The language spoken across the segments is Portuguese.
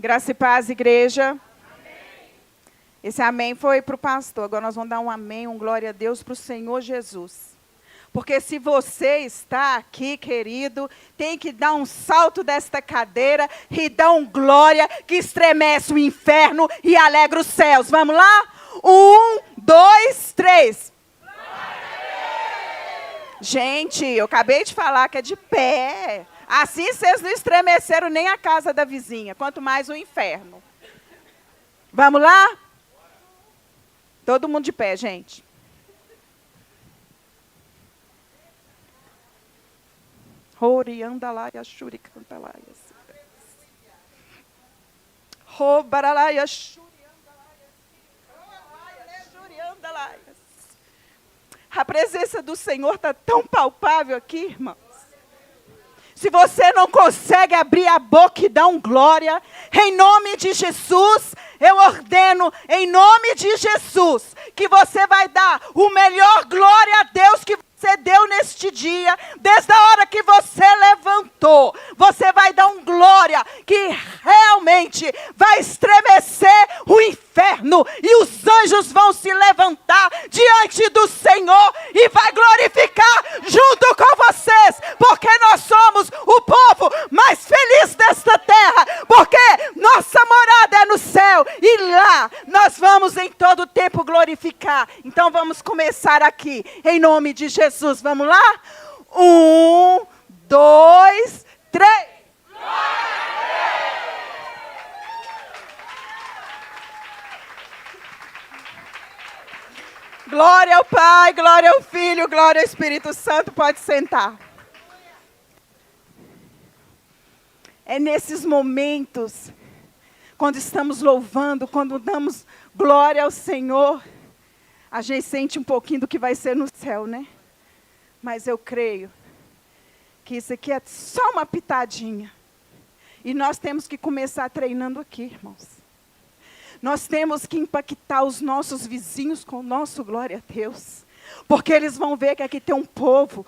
Graça e paz, igreja. Amém. Esse amém foi para o pastor. Agora nós vamos dar um amém, um glória a Deus para o Senhor Jesus. Porque se você está aqui, querido, tem que dar um salto desta cadeira e dar um glória que estremece o inferno e alegra os céus. Vamos lá? 1, 2, 3. Gente, eu acabei de falar que é de pé. Assim vocês não estremeceram nem a casa da vizinha, quanto mais o inferno. Vamos lá? Todo mundo de pé, gente. Oriandalaia, shuricantalaia. Robaralaia, shuriandalaia. A presença do Senhor está tão palpável aqui, irmãos. Se você não consegue abrir a boca e dar um glória, em nome de Jesus, eu ordeno, em nome de Jesus, que você vai dar o melhor glória a Deus que você deu neste dia, desde a hora que você levantou. Você vai dar um glória que realmente vai estremecer o inferno e os anjos vão se levantar diante do Senhor e vai glorificar junto com vocês, porque nós somos o povo mais feliz desta terra, porque nossa morada é no céu e lá nós vamos em todo tempo glorificar. Então vamos começar aqui, em nome de Jesus. Vamos lá? 1, 2, 3. Glória ao Pai, glória ao Filho, glória ao Espírito Santo. Pode sentar. É nesses momentos, quando estamos louvando, quando damos glória ao Senhor, a gente sente um pouquinho do que vai ser no céu, né? Mas eu creio que isso aqui é só uma pitadinha. E nós temos que começar treinando aqui, irmãos. Nós temos que impactar os nossos vizinhos com o nosso glória a Deus. Porque eles vão ver que aqui tem um povo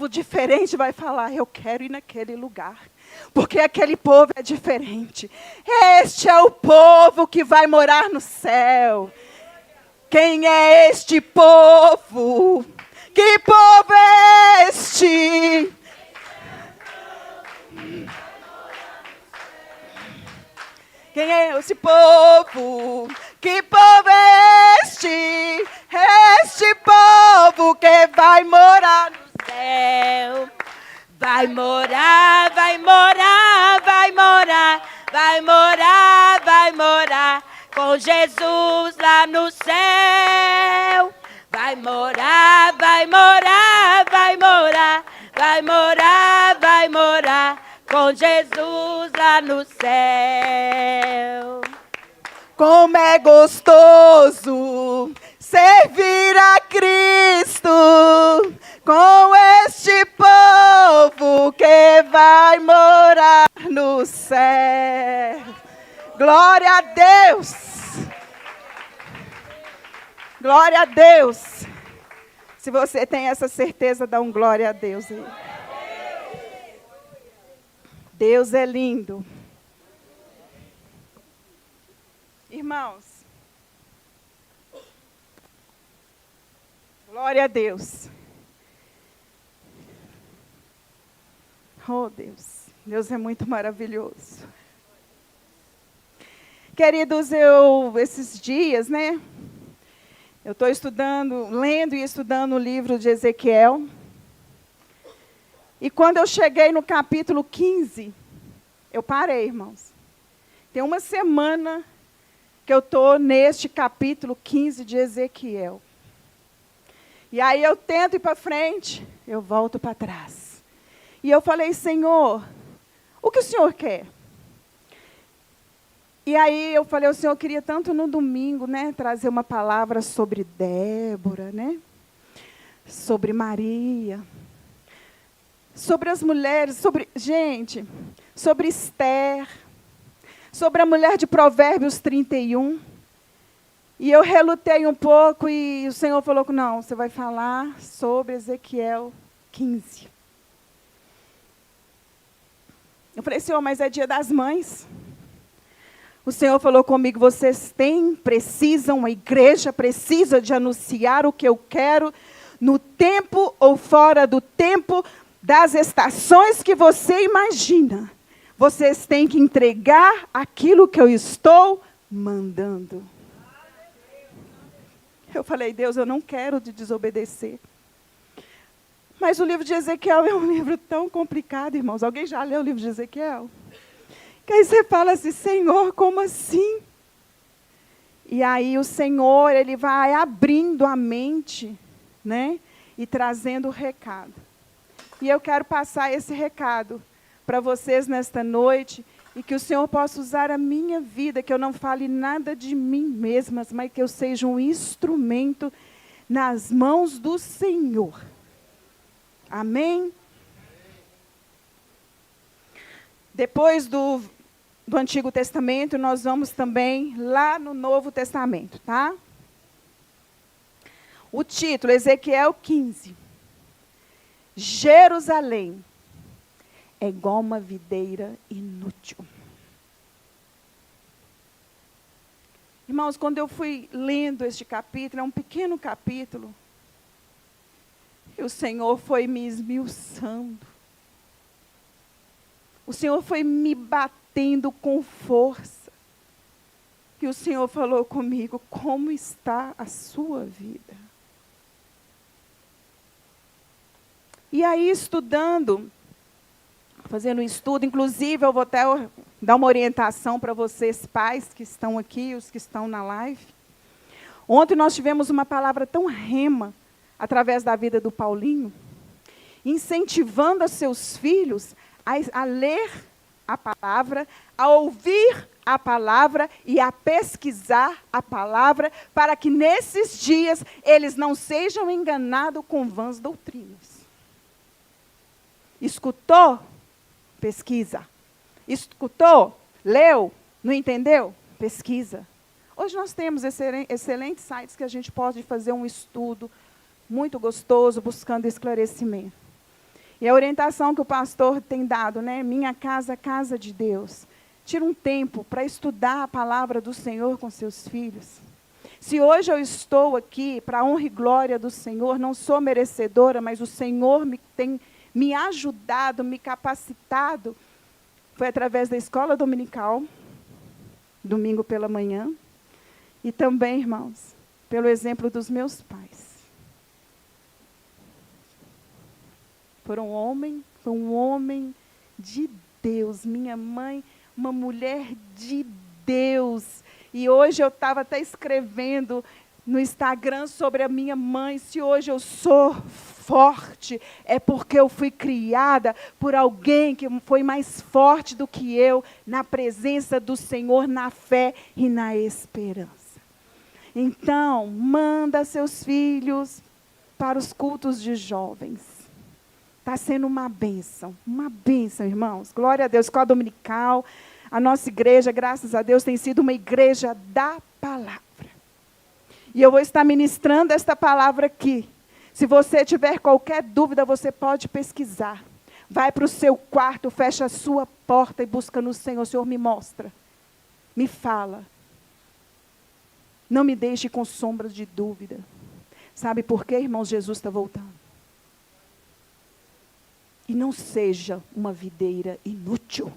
diferente vai falar, eu quero ir naquele lugar. Porque aquele povo é diferente. Este é o povo que vai morar no céu. Quem é este povo? Que povo é este? Quem é esse povo? Que povo é este? Este povo que vai morar no céu. Vai morar, vai morar, vai morar, vai morar, vai morar com Jesus lá no céu. Vai morar, vai morar, vai morar, vai morar, vai morar com Jesus lá no céu. Como é gostoso servir a Cristo com este povo que vai morar no céu. Glória a Deus. Glória a Deus. Se você tem essa certeza, dá um glória a Deus aí. Deus é lindo. Irmãos, glória a Deus. Oh, Deus. Deus é muito maravilhoso. Queridos, esses dias, né? Eu estou estudando, lendo e estudando o livro de Ezequiel. E quando eu cheguei no capítulo 15, eu parei, irmãos. Tem uma semana que eu estou neste capítulo 15 de Ezequiel. E aí eu tento ir para frente, eu volto para trás. E eu falei, Senhor, o que o Senhor quer? E aí eu falei, o Senhor queria tanto no domingo, né, trazer uma palavra sobre Débora, né? Sobre Maria. Sobre as mulheres, sobre Esther. Sobre a mulher de Provérbios 31. E eu relutei um pouco e o Senhor falou que não, você vai falar sobre Ezequiel 15. Eu falei, Senhor, mas é dia das mães. O Senhor falou comigo, precisam, a igreja precisa de anunciar o que eu quero, no tempo ou fora do tempo, das estações que você imagina. Vocês têm que entregar aquilo que eu estou mandando. Eu falei, Deus, eu não quero te desobedecer. Mas o livro de Ezequiel é um livro tão complicado, irmãos. Alguém já leu o livro de Ezequiel? Que aí você fala assim, Senhor, como assim? E aí o Senhor, Ele vai abrindo a mente, né? E trazendo o recado. E eu quero passar esse recado para vocês nesta noite, e que o Senhor possa usar a minha vida, que eu não fale nada de mim mesma, mas que eu seja um instrumento nas mãos do Senhor. Amém? Depois do Antigo Testamento, nós vamos também lá no Novo Testamento, tá? O título, Ezequiel 15. Jerusalém é igual uma videira inútil. Irmãos, quando eu fui lendo este capítulo, é um pequeno capítulo, e o Senhor foi me esmiuçando. O Senhor foi me batendo com força. E o Senhor falou comigo, como está a sua vida? E aí, estudando, fazendo um estudo, inclusive eu vou até dar uma orientação para vocês, pais que estão aqui, os que estão na live. Ontem nós tivemos uma palavra tão rema, através da vida do Paulinho, incentivando os seus filhos a ler a palavra, a ouvir a palavra e a pesquisar a palavra, para que nesses dias eles não sejam enganados com vãs doutrinas. Escutou? Pesquisa. Escutou? Leu? Não entendeu? Pesquisa. Hoje nós temos excelentes sites que a gente pode fazer um estudo muito gostoso, buscando esclarecimento. E a orientação que o pastor tem dado, né? Minha casa, casa de Deus. Tira um tempo para estudar a palavra do Senhor com seus filhos. Se hoje eu estou aqui para a honra e glória do Senhor, não sou merecedora, mas o Senhor tem me ajudado, me capacitado, foi através da escola dominical, domingo pela manhã, e também, irmãos, pelo exemplo dos meus pais. Foi um homem de Deus, minha mãe, uma mulher de Deus. E hoje eu estava até escrevendo no Instagram sobre a minha mãe, se hoje eu sou forte, é porque eu fui criada por alguém que foi mais forte do que eu, na presença do Senhor, na fé e na esperança. Então, manda seus filhos para os cultos de jovens. Está sendo uma bênção, irmãos. Glória a Deus, escola dominical. A nossa igreja, graças a Deus, tem sido uma igreja da palavra. E eu vou estar ministrando esta palavra aqui. Se você tiver qualquer dúvida, você pode pesquisar. Vai para o seu quarto, fecha a sua porta e busca no Senhor. O Senhor me mostra, me fala. Não me deixe com sombras de dúvida. Sabe por quê, irmãos? Jesus está voltando. E não seja uma videira inútil.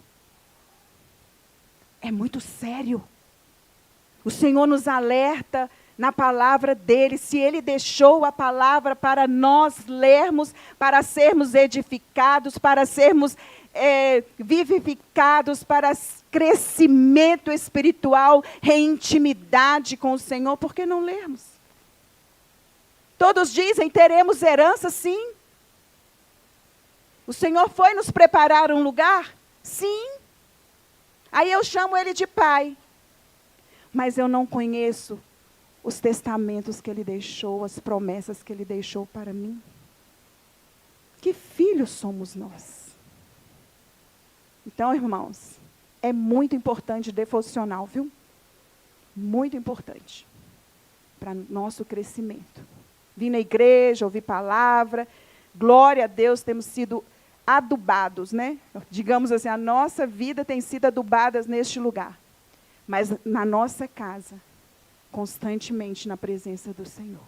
É muito sério. O Senhor nos alerta na palavra dele. Se ele deixou a palavra para nós lermos, para sermos edificados, para sermos vivificados, para crescimento espiritual, reintimidade com o Senhor, por que não lermos? Todos dizem, teremos herança, sim. O Senhor foi nos preparar um lugar? Sim. Aí eu chamo ele de pai. Mas eu não conheço os testamentos que ele deixou, as promessas que ele deixou para mim. Que filhos somos nós? Então, irmãos, é muito importante devocional, viu? Muito importante para nosso crescimento. Vir na igreja, ouvir palavra. Glória a Deus, temos sido adubados, né? Digamos assim, a nossa vida tem sido adubada neste lugar. mas na nossa casa, constantemente na presença do Senhor.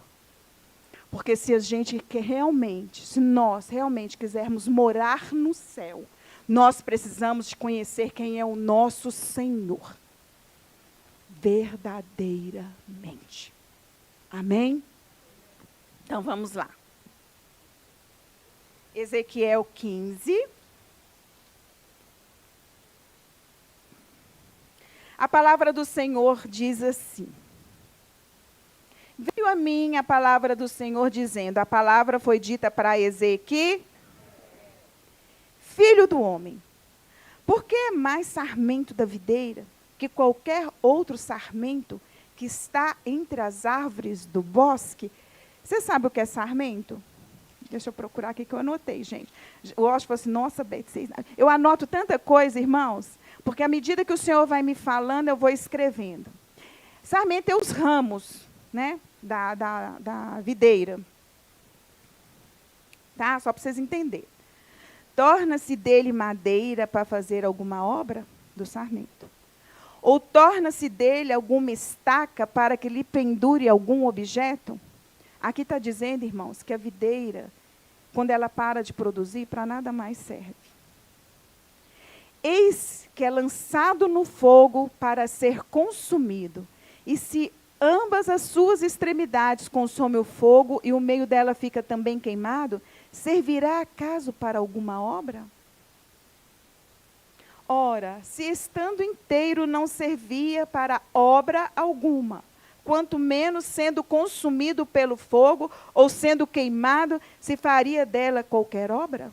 Porque se a gente quer realmente, se nós realmente quisermos morar no céu, nós precisamos de conhecer quem é o nosso Senhor. Verdadeiramente. Amém? Então vamos lá. Ezequiel 15. A palavra do Senhor diz assim. Veio a mim a palavra do Senhor dizendo, a palavra foi dita para Ezequiel, filho do homem, por que é mais sarmento da videira que qualquer outro sarmento que está entre as árvores do bosque? Você sabe o que é sarmento? Deixa eu procurar aqui que eu anotei, gente. O Osho falou assim, nossa, Beth, eu anoto tanta coisa, irmãos, porque à medida que o Senhor vai me falando, eu vou escrevendo. Sarmento é os ramos, né, da videira. Tá? Só para vocês entenderem. Torna-se dele madeira para fazer alguma obra do sarmento? Ou torna-se dele alguma estaca para que lhe pendure algum objeto? Aqui está dizendo, irmãos, que a videira, quando ela para de produzir, para nada mais serve. Eis que é lançado no fogo para ser consumido. E se ambas as suas extremidades consomem o fogo e o meio dela fica também queimado, servirá acaso para alguma obra? Ora, se estando inteiro não servia para obra alguma, quanto menos sendo consumido pelo fogo ou sendo queimado, se faria dela qualquer obra?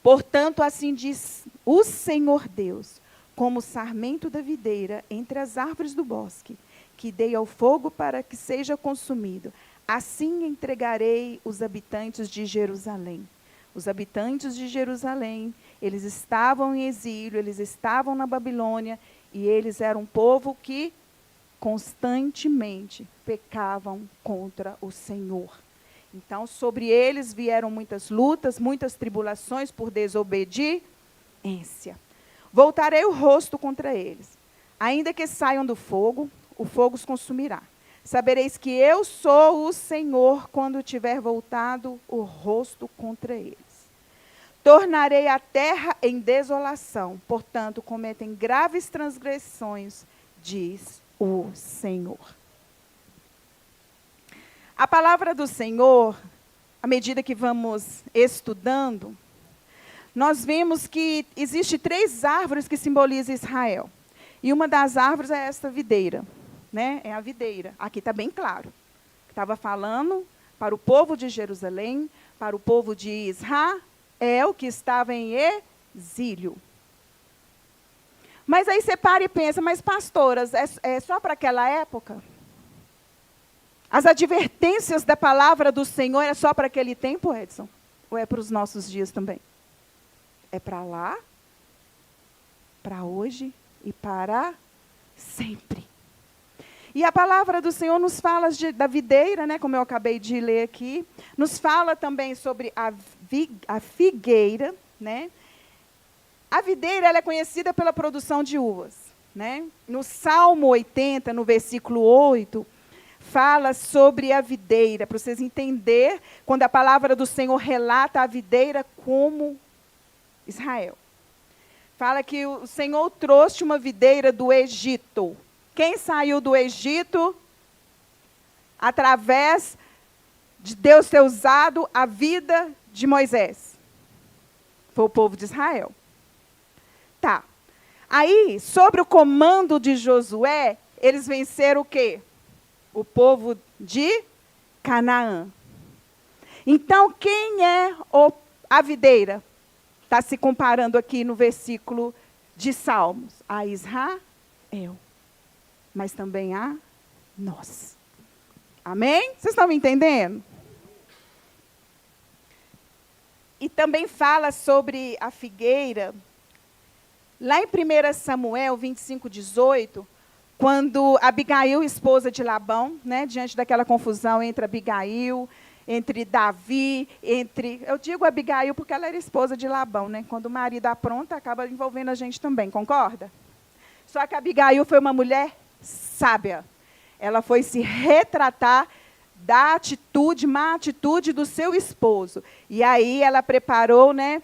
Portanto, assim diz o Senhor Deus, como o sarmento da videira entre as árvores do bosque, que dei ao fogo para que seja consumido, assim entregarei os habitantes de Jerusalém. Os habitantes de Jerusalém, eles estavam em exílio, eles estavam na Babilônia, e eles eram um povo que constantemente pecavam contra o Senhor. Então, sobre eles vieram muitas lutas, muitas tribulações por desobediência. Voltarei o rosto contra eles. Ainda que saiam do fogo, o fogo os consumirá. Sabereis que eu sou o Senhor quando tiver voltado o rosto contra eles. Tornarei a terra em desolação, portanto, cometem graves transgressões, diz o Senhor. A palavra do Senhor, à medida que vamos estudando, nós vemos que existem 3 árvores que simbolizam Israel. E uma das árvores é esta videira, né? É a videira. Aqui está bem claro. Estava falando para o povo de Jerusalém, para o povo de Israel, que estava em exílio. Mas aí você para e pensa, mas pastoras, é só para aquela época? As advertências da palavra do Senhor é só para aquele tempo, Edson? Ou é para os nossos dias também? É para lá, para hoje e para sempre. E a palavra do Senhor nos fala da videira, né, como eu acabei de ler aqui. Nos fala também sobre a figueira, né? A videira ela é conhecida pela produção de uvas, né? No Salmo 80, no versículo 8, fala sobre a videira, para vocês entenderem, quando a palavra do Senhor relata a videira como Israel. Fala que o Senhor trouxe uma videira do Egito. Quem saiu do Egito através de Deus ter usado a vida de Moisés? Foi o povo de Israel. Tá. Aí, sobre o comando de Josué, eles venceram o quê? O povo de Canaã. Então, quem é a videira? Está se comparando aqui no versículo de Salmos. A Israel. Mas também a nós. Amém? Vocês estão me entendendo? E também fala sobre a figueira. Lá em 1 Samuel 25, 18, quando Abigail, esposa de Labão, né, diante daquela confusão entre Abigail, entre Davi, eu digo Abigail porque ela era esposa de Labão, né? Quando o marido apronta, acaba envolvendo a gente também, concorda? Só que Abigail foi uma mulher sábia. Ela foi se retratar da atitude, má atitude do seu esposo. E aí ela preparou, né,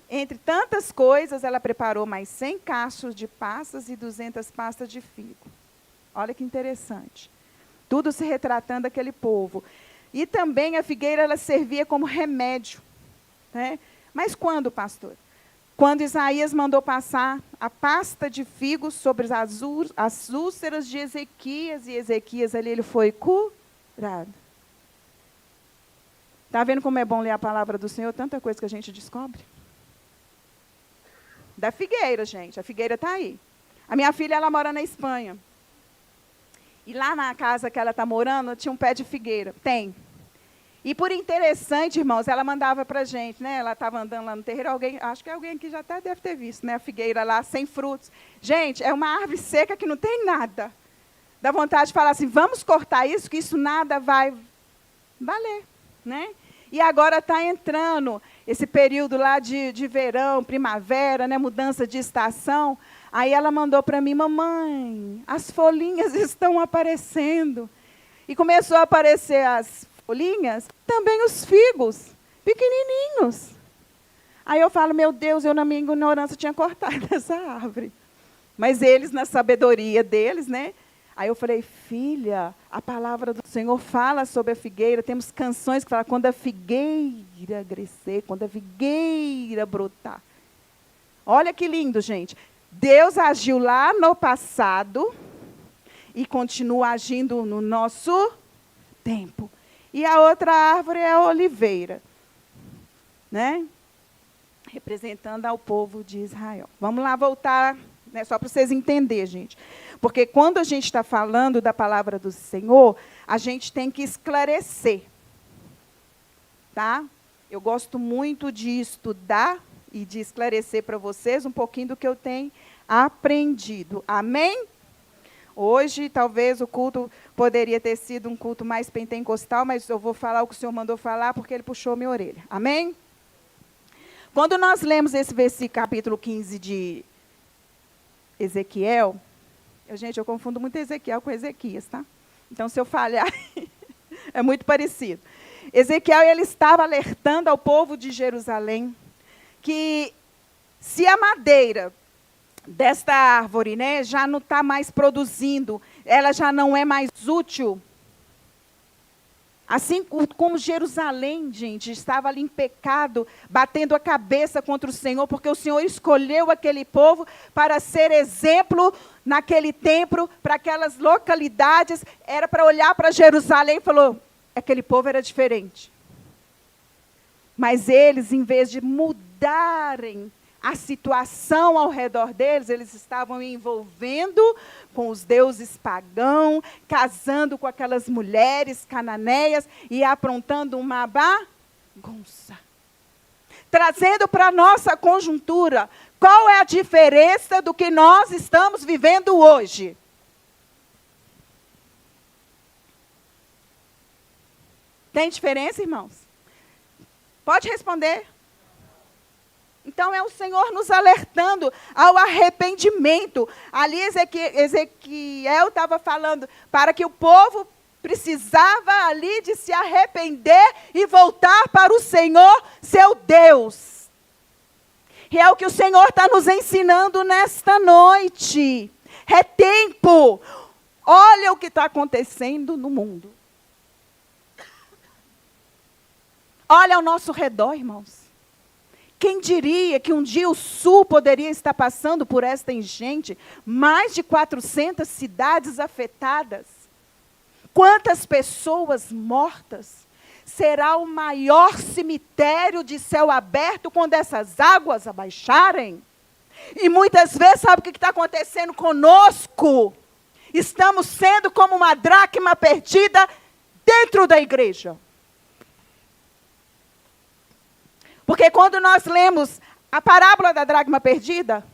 entre tantas coisas, ela preparou mais 100 cachos de passas e 200 pastas de figo. Olha que interessante. Tudo se retratando aquele povo. E também a figueira, ela servia como remédio. Né? Mas quando, pastor? Quando Isaías mandou passar a pasta de figos sobre as úlceras de Ezequias, e Ezequias ali, ele foi curado. Está vendo como é bom ler a palavra do Senhor? Tanta coisa que a gente descobre. Da figueira, gente. A figueira está aí. A minha filha, ela mora na Espanha. E lá na casa que ela está morando, tinha um pé de figueira. Tem. E por interessante, irmãos, ela mandava para a gente, né? Ela estava andando lá no terreiro, acho que alguém aqui já até deve ter visto, né? A figueira lá, sem frutos. Gente, é uma árvore seca que não tem nada. Dá vontade de falar assim, vamos cortar isso, que isso nada vai valer, né? E agora está entrando esse período lá de verão, primavera, né? Mudança de estação. Aí ela mandou para mim, mamãe, as folhinhas estão aparecendo. E começou a aparecer as folhinhas, também os figos, pequenininhos. Aí eu falo, meu Deus, eu na minha ignorância tinha cortado essa árvore. Mas eles, na sabedoria deles, né? Aí eu falei, filha, a palavra do Senhor fala sobre a figueira. Temos canções que falam, quando a figueira crescer, quando a figueira brotar. Olha que lindo, gente. Deus agiu lá no passado e continua agindo no nosso tempo. E a outra árvore é a oliveira, né? Representando ao povo de Israel. Vamos lá voltar, né, só para vocês entenderem, gente. Porque quando a gente está falando da palavra do Senhor, a gente tem que esclarecer. Tá? Eu gosto muito de estudar e de esclarecer para vocês um pouquinho do que eu tenho aprendido. Amém? Hoje, talvez, o culto poderia ter sido um culto mais pentecostal, mas eu vou falar o que o Senhor mandou falar, porque Ele puxou minha orelha. Amém? Quando nós lemos esse versículo, capítulo 15 de Ezequiel, eu confundo muito Ezequiel com Ezequias, tá? Então, se eu falhar, é muito parecido. Ezequiel, ele estava alertando ao povo de Jerusalém que se a madeira desta árvore, né, já não está mais produzindo, ela já não é mais útil. Assim como Jerusalém, gente, estava ali em pecado, batendo a cabeça contra o Senhor, porque o Senhor escolheu aquele povo para ser exemplo naquele tempo, para aquelas localidades, era para olhar para Jerusalém e falou, aquele povo era diferente. Mas eles, em vez de mudarem a situação ao redor deles, eles estavam envolvendo com os deuses pagãos, casando com aquelas mulheres cananeias e aprontando uma bagunça. Trazendo para a nossa conjuntura, qual é a diferença do que nós estamos vivendo hoje? Tem diferença, irmãos? Pode responder. Então, é o Senhor nos alertando ao arrependimento. Ali, Ezequiel estava falando para que o povo precisava ali de se arrepender e voltar para o Senhor, seu Deus. E é o que o Senhor está nos ensinando nesta noite. É tempo. Olha o que está acontecendo no mundo. Olha ao nosso redor, irmãos. Quem diria que um dia o Sul poderia estar passando por esta enchente? Mais de 400 cidades afetadas. Quantas pessoas mortas? Será o maior cemitério de céu aberto quando essas águas abaixarem? E muitas vezes, sabe o que está acontecendo conosco? Estamos sendo como uma dracma perdida dentro da igreja. Porque quando nós lemos a parábola da dracma perdida,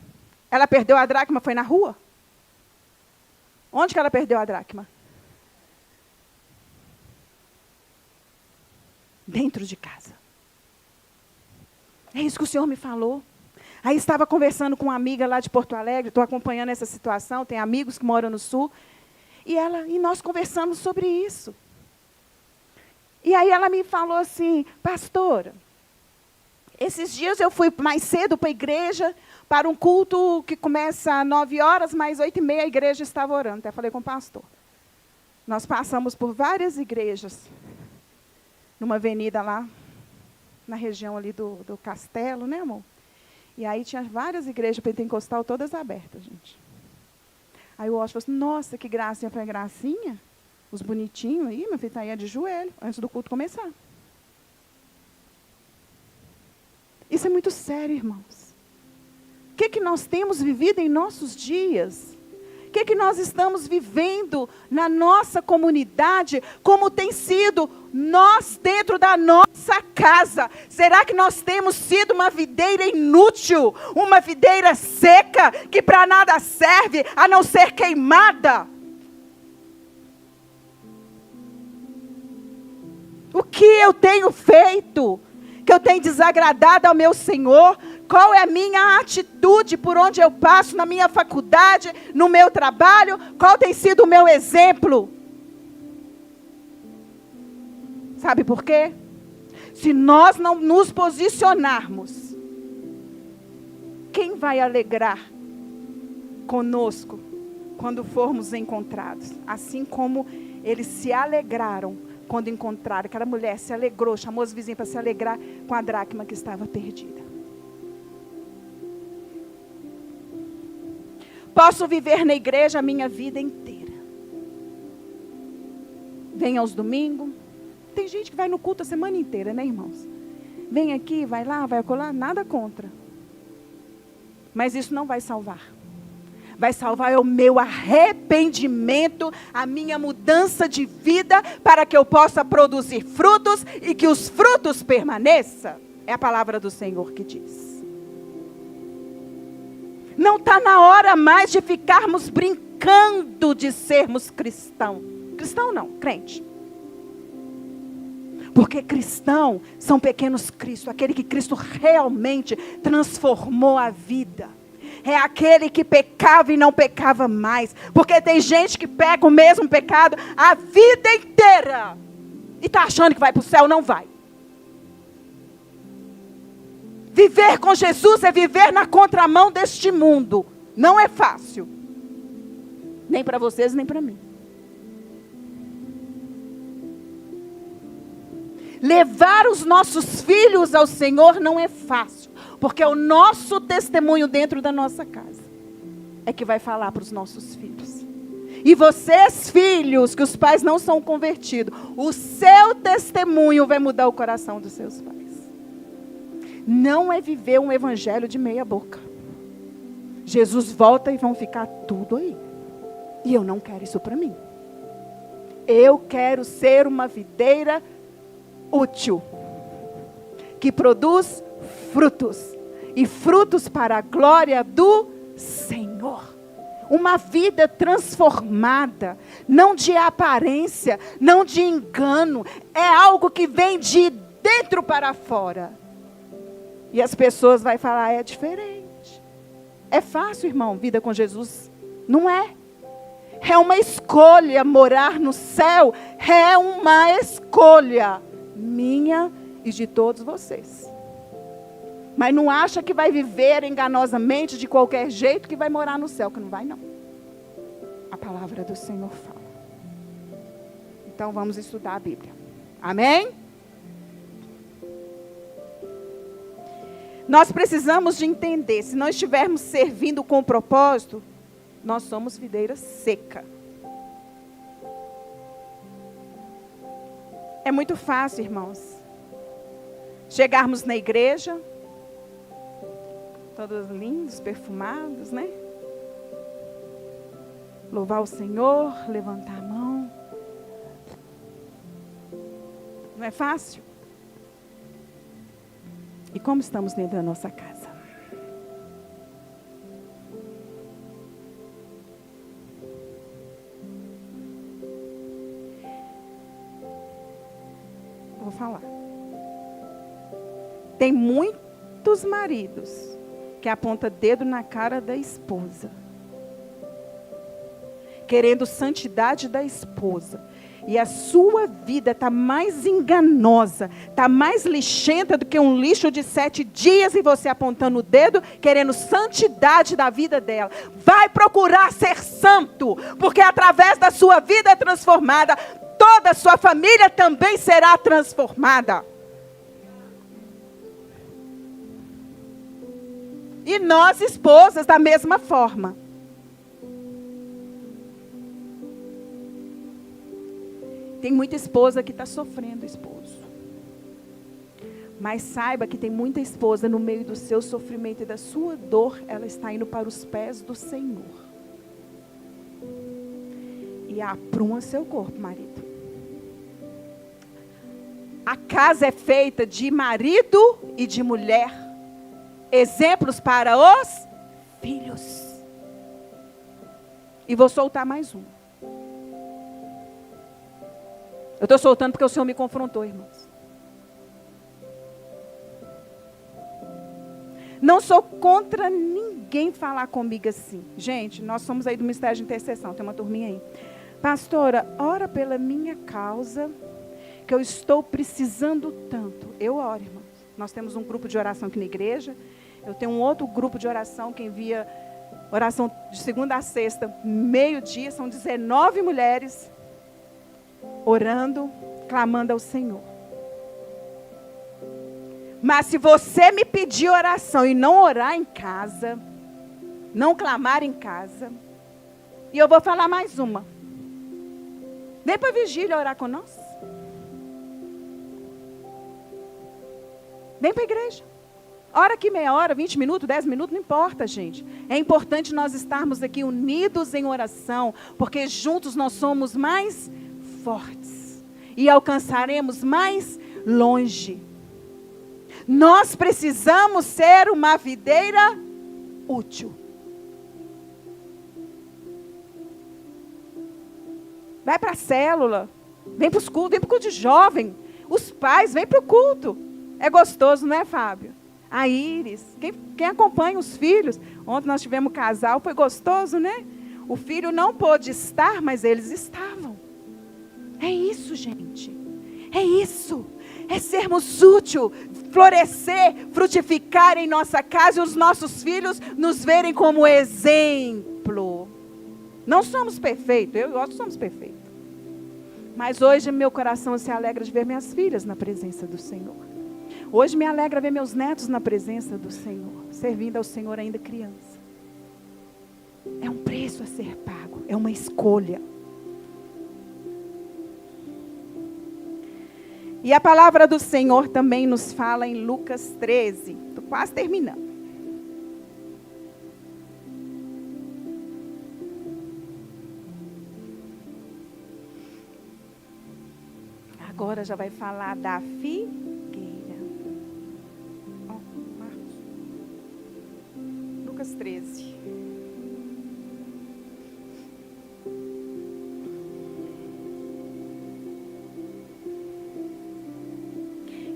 ela perdeu a dracma, foi na rua? Onde que ela perdeu a dracma? Dentro de casa. É isso que o Senhor me falou. Aí estava conversando com uma amiga lá de Porto Alegre, estou acompanhando essa situação, tem amigos que moram no Sul, e nós conversamos sobre isso. E aí ela me falou assim, pastora, esses dias eu fui mais cedo para a igreja, para um culto que começa às 9 horas, mas 8h30 a igreja estava orando. Até falei com o pastor. Nós passamos por várias igrejas, numa avenida lá, na região ali do Castelo, né, amor? E aí tinha várias igrejas pentecostal, todas abertas, gente. Aí o Washington falou assim, nossa, que gracinha. Eu falei, gracinha? Os bonitinhos aí, meu filho, está aí de joelho, antes do culto começar. Isso é muito sério, irmãos. O que nós temos vivido em nossos dias? O que nós estamos vivendo na nossa comunidade? Como tem sido nós dentro da nossa casa? Será que nós temos sido uma videira inútil? Uma videira seca que para nada serve a não ser queimada? O que eu tenho feito? Que eu tenho desagradado ao meu Senhor? Qual é a minha atitude por onde eu passo, na minha faculdade, no meu trabalho? Qual tem sido o meu exemplo? Sabe por quê? Se nós não nos posicionarmos, quem vai alegrar conosco quando formos encontrados? Assim como eles se alegraram quando encontraram. Aquela mulher se alegrou, chamou os vizinhos para se alegrar com a dracma que estava perdida. Posso viver na igreja a minha vida inteira. Vem aos domingos. Tem gente que vai no culto a semana inteira, né, irmãos? Vem aqui, vai lá, vai acolá, nada contra. Mas isso não vai salvar. Vai salvar é o meu arrependimento, a minha mudança de vida, para que eu possa produzir frutos e que os frutos permaneçam. É a palavra do Senhor que diz. Não está na hora mais de ficarmos brincando de sermos cristão. Cristão não, crente. Porque cristão são pequenos Cristo, aquele que Cristo realmente transformou a vida. É aquele que pecava e não pecava mais. Porque tem gente que peca o mesmo pecado a vida inteira. E está achando que vai para o céu, não vai. Viver com Jesus é viver na contramão deste mundo. Não é fácil. Nem para vocês, nem para mim. Levar os nossos filhos ao Senhor não é fácil. Porque é o nosso testemunho dentro da nossa casa é que vai falar para os nossos filhos. E vocês, filhos, que os pais não são convertidos, o seu testemunho vai mudar o coração dos seus pais. Não é viver um evangelho de meia boca. Jesus volta e vão ficar tudo aí. E eu não quero isso para mim. Eu quero ser uma videira útil, que produz frutos. E frutos para a glória do Senhor. Uma vida transformada, não de aparência, não de engano. É algo que vem de dentro para fora. E as pessoas vão falar, é diferente. É fácil, irmão, vida com Jesus? Não é. É uma escolha morar no céu. É uma escolha minha e de todos vocês. Mas não acha que vai viver enganosamente de qualquer jeito que vai morar no céu, que não vai não. A palavra do Senhor fala. Então vamos estudar a Bíblia. Amém? Nós precisamos de entender, se nós estivermos servindo com propósito, nós somos videira seca. É muito fácil, irmãos, chegarmos na igreja, todos lindos, perfumados, né? Louvar o Senhor, levantar a mão. Não é fácil? E como estamos dentro da nossa casa? Vou falar. Tem muitos maridos que aponta dedo na cara da esposa, querendo santidade da esposa, e a sua vida está mais enganosa, está mais lixenta do que um lixo de 7 dias, e você apontando o dedo, querendo santidade da vida dela. Vai procurar ser santo, porque através da sua vida transformada, toda a sua família também será transformada. E nós, esposas, da mesma forma. Tem muita esposa que está sofrendo, esposo. Mas saiba que tem muita esposa no meio do seu sofrimento e da sua dor, ela está indo para os pés do Senhor. E apruma seu corpo, marido. A casa é feita de marido e de mulher. Exemplos para os filhos. E vou soltar mais um. Eu estou soltando porque o Senhor me confrontou, irmãos. Não sou contra ninguém falar comigo assim. Gente, nós somos aí do Ministério de Intercessão, tem uma turminha aí. Pastora, ora pela minha causa, que eu estou precisando tanto. Eu oro, irmãos. Nós temos um grupo de oração aqui na igreja. Eu tenho um outro grupo de oração que envia oração de segunda a sexta, meio-dia. São 19 mulheres orando, clamando ao Senhor. Mas se você me pedir oração e não orar em casa, não clamar em casa, e eu vou falar mais uma. Vem para a vigília orar com nós. Vem para a igreja. Ora aqui meia hora, 20 minutos, 10 minutos, não importa, gente. É importante nós estarmos aqui unidos em oração, porque juntos nós somos mais fortes e alcançaremos mais longe. Nós precisamos ser uma videira útil. Vai para a célula, vem para os cultos, vem para o culto de jovem. Os pais, vem para o culto. É gostoso, não é, Fábio? A Iris, quem acompanha os filhos. Ontem nós tivemos um casal, foi gostoso, né? O filho não pôde estar, mas eles estavam. É isso, gente. É isso. É sermos úteis, florescer, frutificar em nossa casa e os nossos filhos nos verem como exemplo. Não somos perfeitos, eu e o Otto somos perfeitos. Mas hoje meu coração se alegra de ver minhas filhas na presença do Senhor. Hoje me alegra ver meus netos na presença do Senhor, servindo ao Senhor ainda criança. É um preço a ser pago, é uma escolha. E a palavra do Senhor também nos fala em Lucas 13. Estou quase terminando. Agora já vai falar da figueira. Marcos. Lucas 13.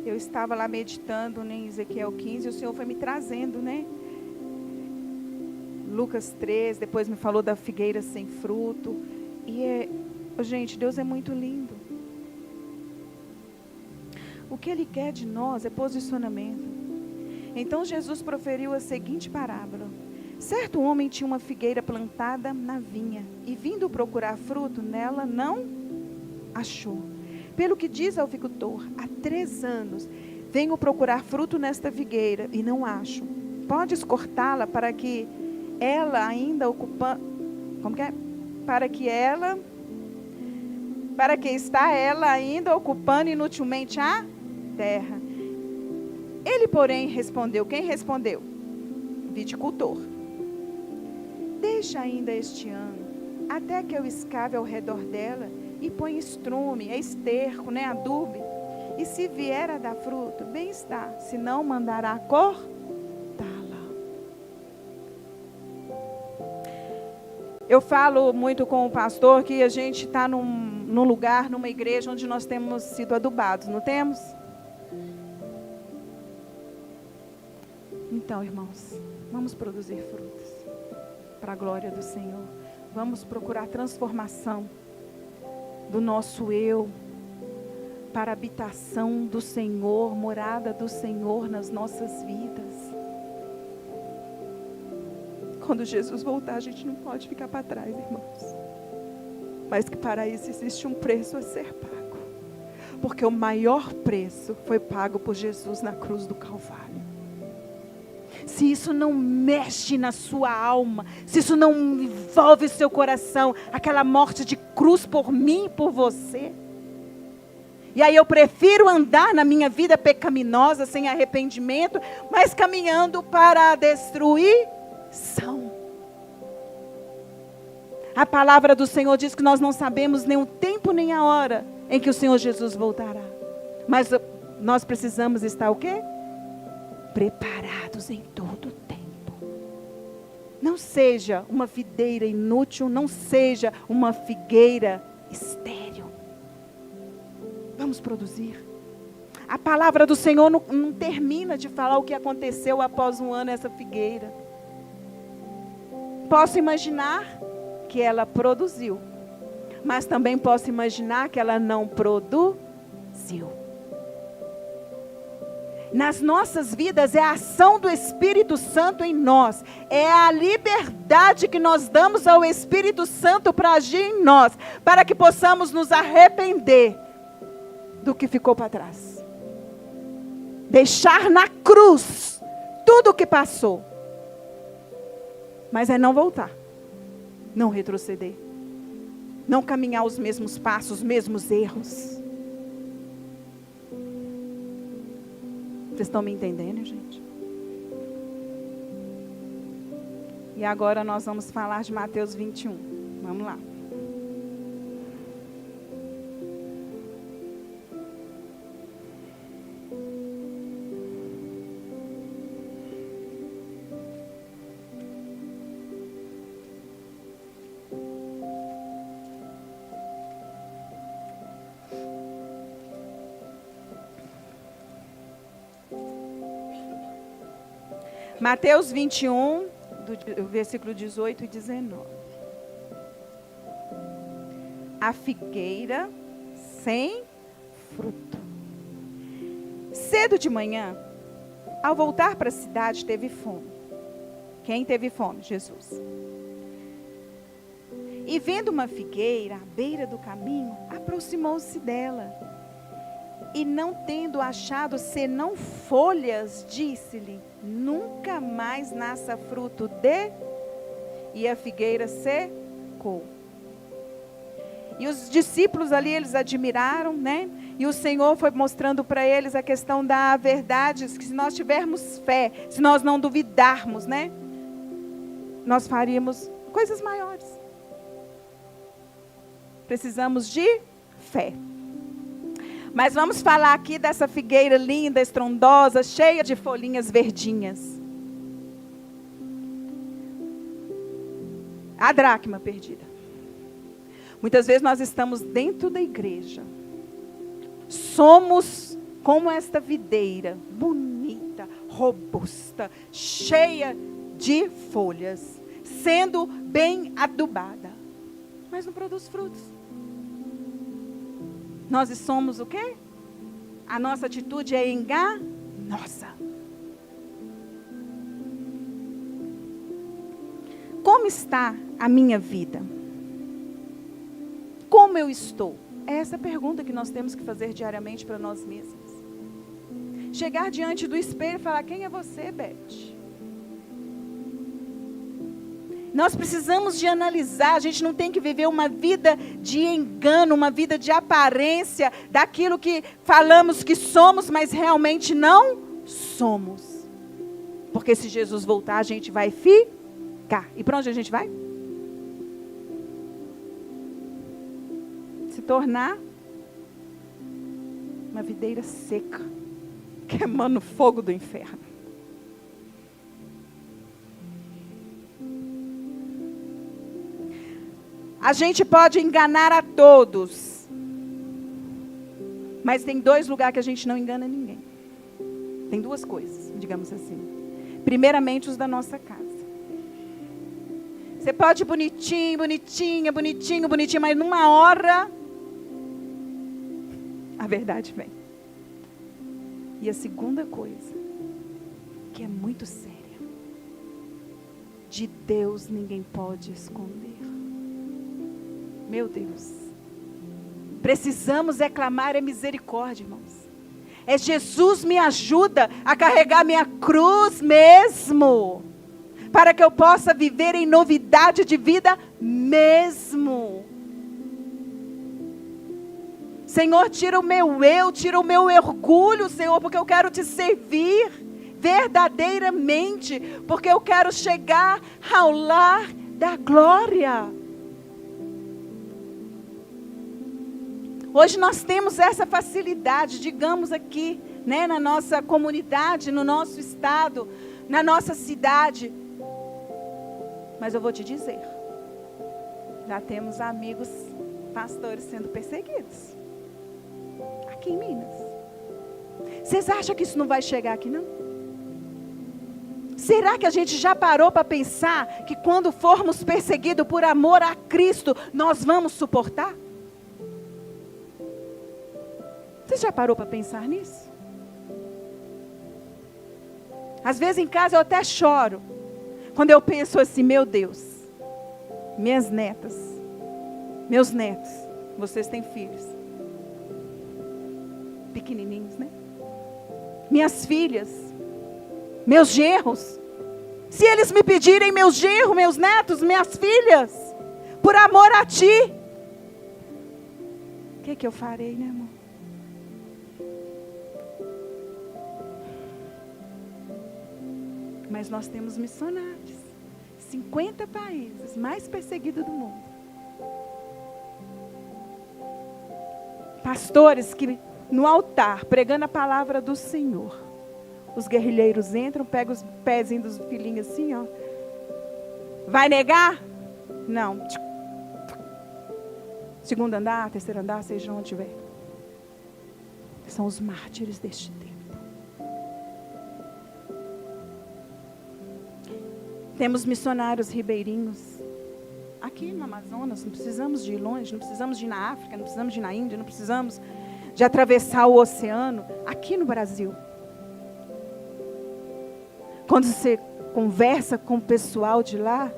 Eu estava lá meditando em Ezequiel 15 e o Senhor foi me trazendo, né? Lucas 13, depois me falou da figueira sem fruto. E gente, Deus é muito lindo. O que Ele quer de nós é posicionamento. Então Jesus proferiu a seguinte parábola. Certo homem tinha uma figueira plantada na vinha, e vindo procurar fruto nela, não achou. Pelo que diz ao agricultor, há 3 anos venho procurar fruto nesta figueira e não acho. Podes cortá-la para que ela ainda ocupa... Como que é? Para que está ela ainda ocupando inutilmente a terra. Ele, porém, respondeu. Quem respondeu? Viticultor. Deixa ainda este ano, até que eu escave ao redor dela e põe estrume, esterco, né, adubo. E se vier a dar fruto, bem está. Se não, mandará cortá-la. Eu falo muito com o pastor que a gente está num lugar, numa igreja onde nós temos sido adubados, não temos? Então, irmãos, vamos produzir frutos para a glória do Senhor. Vamos procurar transformação do nosso eu para a habitação do Senhor, morada do Senhor nas nossas vidas. Quando Jesus voltar, a gente não pode ficar para trás, irmãos. Mas que para isso existe um preço a ser pago. Porque o maior preço foi pago por Jesus na cruz do Calvário. Se isso não mexe na sua alma, se isso não envolve o seu coração, aquela morte de cruz por mim e por você. E aí eu prefiro andar na minha vida pecaminosa, sem arrependimento, mas caminhando para a destruição. A palavra do Senhor diz que nós não sabemos nem o tempo nem a hora em que o Senhor Jesus voltará. Mas nós precisamos estar o quê? Preparados em todo o tempo. Não seja uma videira inútil, não seja uma figueira estéril. Vamos produzir. A palavra do Senhor não termina de falar o que aconteceu após um ano essa figueira. Posso imaginar que ela produziu, mas também posso imaginar que ela não produziu. Nas nossas vidas é a ação do Espírito Santo em nós, é a liberdade que nós damos ao Espírito Santo para agir em nós, para que possamos nos arrepender do que ficou para trás. Deixar na cruz tudo o que passou. Mas é não voltar, não retroceder, não caminhar os mesmos passos, os mesmos erros. Vocês estão me entendendo, gente? E agora nós vamos falar de Mateus 21. Vamos lá. Mateus 21, do versículo 18 e 19. A figueira sem fruto. Cedo de manhã, ao voltar para a cidade, teve fome. Quem teve fome? Jesus. E vendo uma figueira à beira do caminho, aproximou-se dela. E não tendo achado senão folhas, disse-lhe: nunca mais nasça fruto de... E a figueira secou. E os discípulos ali, eles admiraram, né? E o Senhor foi mostrando para eles a questão da verdade, que se nós tivermos fé, se nós não duvidarmos, né? Nós faríamos coisas maiores. Precisamos de fé. Mas vamos falar aqui dessa figueira linda, estrondosa, cheia de folhinhas verdinhas. A dracma perdida. Muitas vezes nós estamos dentro da igreja. Somos como esta videira, bonita, robusta, cheia de folhas, sendo bem adubada, mas não produz frutos. Nós somos o quê? A nossa atitude é enganosa. Como está a minha vida? Como eu estou? É essa pergunta que nós temos que fazer diariamente para nós mesmos. Chegar diante do espelho e falar: quem é você, Beth? Nós precisamos de analisar, a gente não tem que viver uma vida de engano, uma vida de aparência, daquilo que falamos que somos, mas realmente não somos. Porque se Jesus voltar, a gente vai ficar. E para onde a gente vai? Se tornar uma videira seca, queimando fogo do inferno. A gente pode enganar a todos, mas tem dois lugares que a gente não engana ninguém. Tem duas coisas, digamos assim. Primeiramente os da nossa casa. Você pode ir bonitinho, bonitinha, bonitinho, bonitinho, mas numa hora, a verdade vem. E a segunda coisa, que é muito séria, de Deus ninguém pode esconder. Meu Deus. Precisamos clamar misericórdia, irmãos. Jesus me ajuda a carregar minha cruz mesmo, para que eu possa viver em novidade de vida mesmo. Senhor, tira o meu eu, tira o meu orgulho, Senhor, porque eu quero te servir verdadeiramente, porque eu quero chegar ao lar da glória. Hoje nós temos essa facilidade, digamos aqui, né, na nossa comunidade, no nosso estado, na nossa cidade. Mas eu vou te dizer, já temos amigos pastores sendo perseguidos, aqui em Minas. Vocês acham que isso não vai chegar aqui, não? Será que a gente já parou para pensar que quando formos perseguidos por amor a Cristo, nós vamos suportar? Você já parou para pensar nisso? Às vezes em casa eu até choro, quando eu penso assim, meu Deus, minhas netas, meus netos, vocês têm filhos, pequenininhos, né? Minhas filhas, meus genros, se eles me pedirem, meus genros, meus netos, minhas filhas, por amor a ti, o que eu farei, né, irmão? Mas nós temos missionários, 50 países, mais perseguidos do mundo. Pastores que no altar, pregando a palavra do Senhor, os guerrilheiros entram, pegam os pezinhos dos filhinhos assim, ó. Vai negar? Não. Segundo andar, terceiro andar, seja onde tiver. São os mártires deste tempo. Temos missionários ribeirinhos aqui no Amazonas, não precisamos de ir longe, não precisamos de ir na África, não precisamos de ir na Índia, não precisamos de atravessar o oceano, aqui no Brasil. Quando você conversa com o pessoal de lá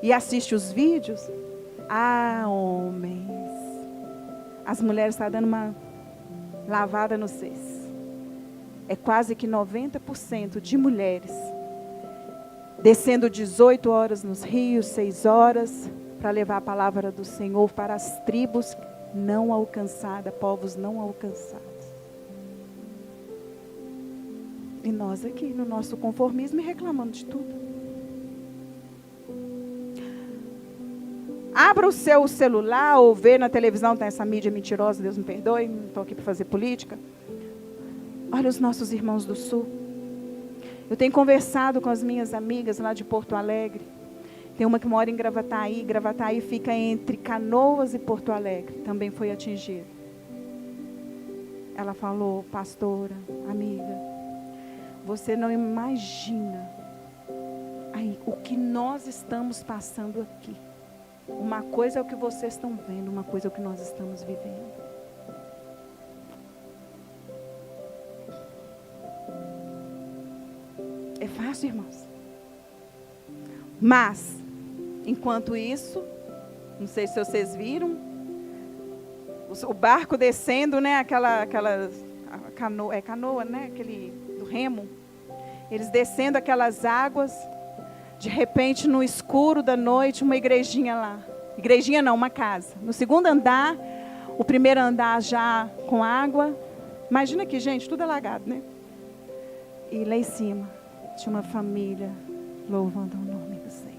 e assiste os vídeos, homens, as mulheres estão dando uma lavada no seis. É quase que 90% de mulheres descendo 18 horas nos rios, 6 horas, para levar a palavra do Senhor para as tribos não alcançadas, povos não alcançados. E nós aqui, no nosso conformismo, reclamando de tudo. Abra o seu celular ou vê na televisão, tem essa mídia mentirosa, Deus me perdoe, não estou aqui para fazer política. Olha os nossos irmãos do Sul. Eu tenho conversado com as minhas amigas lá de Porto Alegre. Tem uma que mora em Gravataí. Gravataí fica entre Canoas e Porto Alegre. Também foi atingida. Ela falou, pastora, amiga, você não imagina o que nós estamos passando aqui. Uma coisa é o que vocês estão vendo, uma coisa é o que nós estamos vivendo. É fácil, irmãos. Mas, enquanto isso, não sei se vocês viram, o barco descendo, né, aquela canoa, né, aquele do remo, eles descendo aquelas águas, de repente, no escuro da noite, uma igrejinha lá. Igrejinha não, uma casa. No segundo andar, o primeiro andar já com água. Imagina aqui, gente, tudo alagado, né? E lá em cima, tinha uma família louvando o nome do Senhor.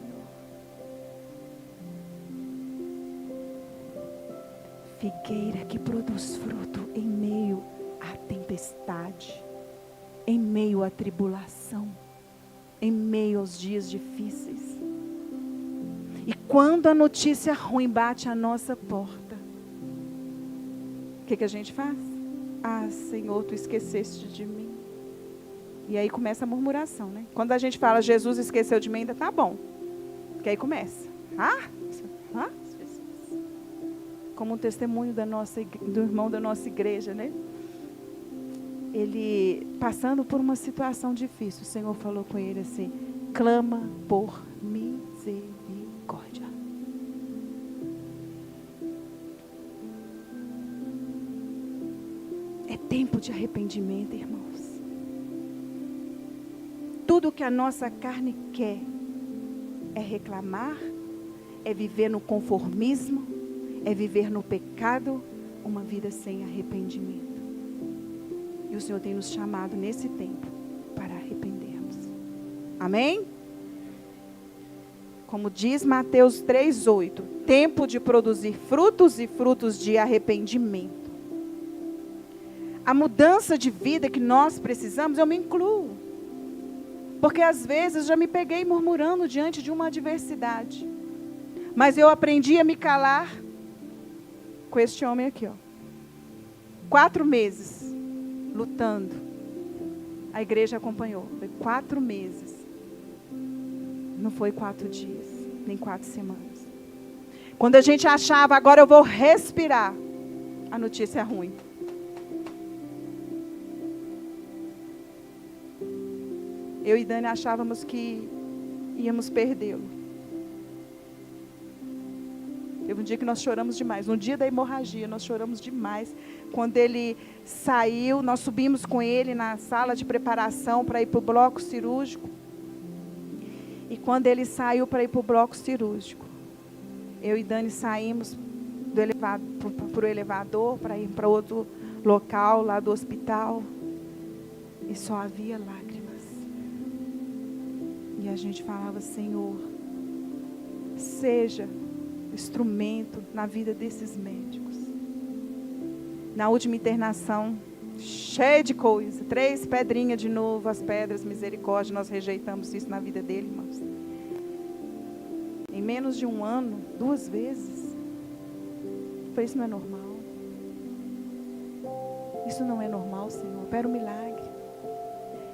Figueira que produz fruto em meio à tempestade, em meio à tribulação, em meio aos dias difíceis. E quando a notícia ruim bate à nossa porta, o que a gente faz? Senhor, tu esqueceste de mim. E aí começa a murmuração, né? Quando a gente fala, Jesus esqueceu de mim, ainda tá bom. Porque aí começa. Como um testemunho do irmão da nossa igreja, né? Ele, passando por uma situação difícil, o Senhor falou com ele assim, clama por misericórdia. É tempo de arrependimento, irmãos. Tudo que a nossa carne quer é reclamar, é viver no conformismo, é viver no pecado, uma vida sem arrependimento. E o Senhor tem nos chamado nesse tempo para arrependermos. Amém? Como diz Mateus 3:8, tempo de produzir frutos e frutos de arrependimento. A mudança de vida que nós precisamos, eu me incluo. Porque às vezes já me peguei murmurando diante de uma adversidade. Mas eu aprendi a me calar com este homem aqui, ó. 4 meses lutando. A igreja acompanhou. Foi 4 meses. Não foi 4 dias, nem 4 semanas. Quando a gente achava, agora eu vou respirar, a notícia é ruim. Eu e Dani achávamos que íamos perdê-lo. Teve um dia que nós choramos demais. No dia da hemorragia, nós choramos demais. Quando ele saiu, nós subimos com ele na sala de preparação para ir para o bloco cirúrgico. E quando ele saiu para ir para o bloco cirúrgico, eu e Dani saímos para o elevador, para ir para outro local lá do hospital. E só havia lágrimas. E a gente falava, Senhor, seja instrumento na vida desses médicos. Na última internação, cheia de coisa, 3 pedrinhas de novo, as pedras, misericórdia, nós rejeitamos isso na vida dele, irmãos. Em menos de 1 ano, 2 vezes. Falei, isso não é normal. Isso não é normal, Senhor, opera um milagre.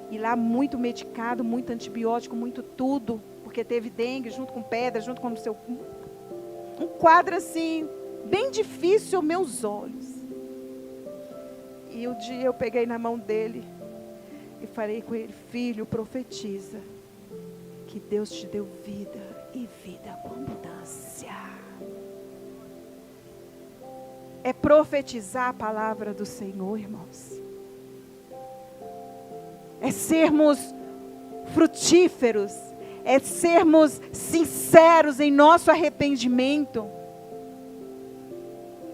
E lá muito medicado, muito antibiótico, muito tudo, porque teve dengue junto com pedra, junto com o seu... Um quadro assim, bem difícil aos meus olhos. E um dia eu peguei na mão dele e falei com ele, filho, profetiza que Deus te deu vida e vida com abundância. É profetizar a palavra do Senhor, irmãos. É sermos frutíferos, é sermos sinceros em nosso arrependimento,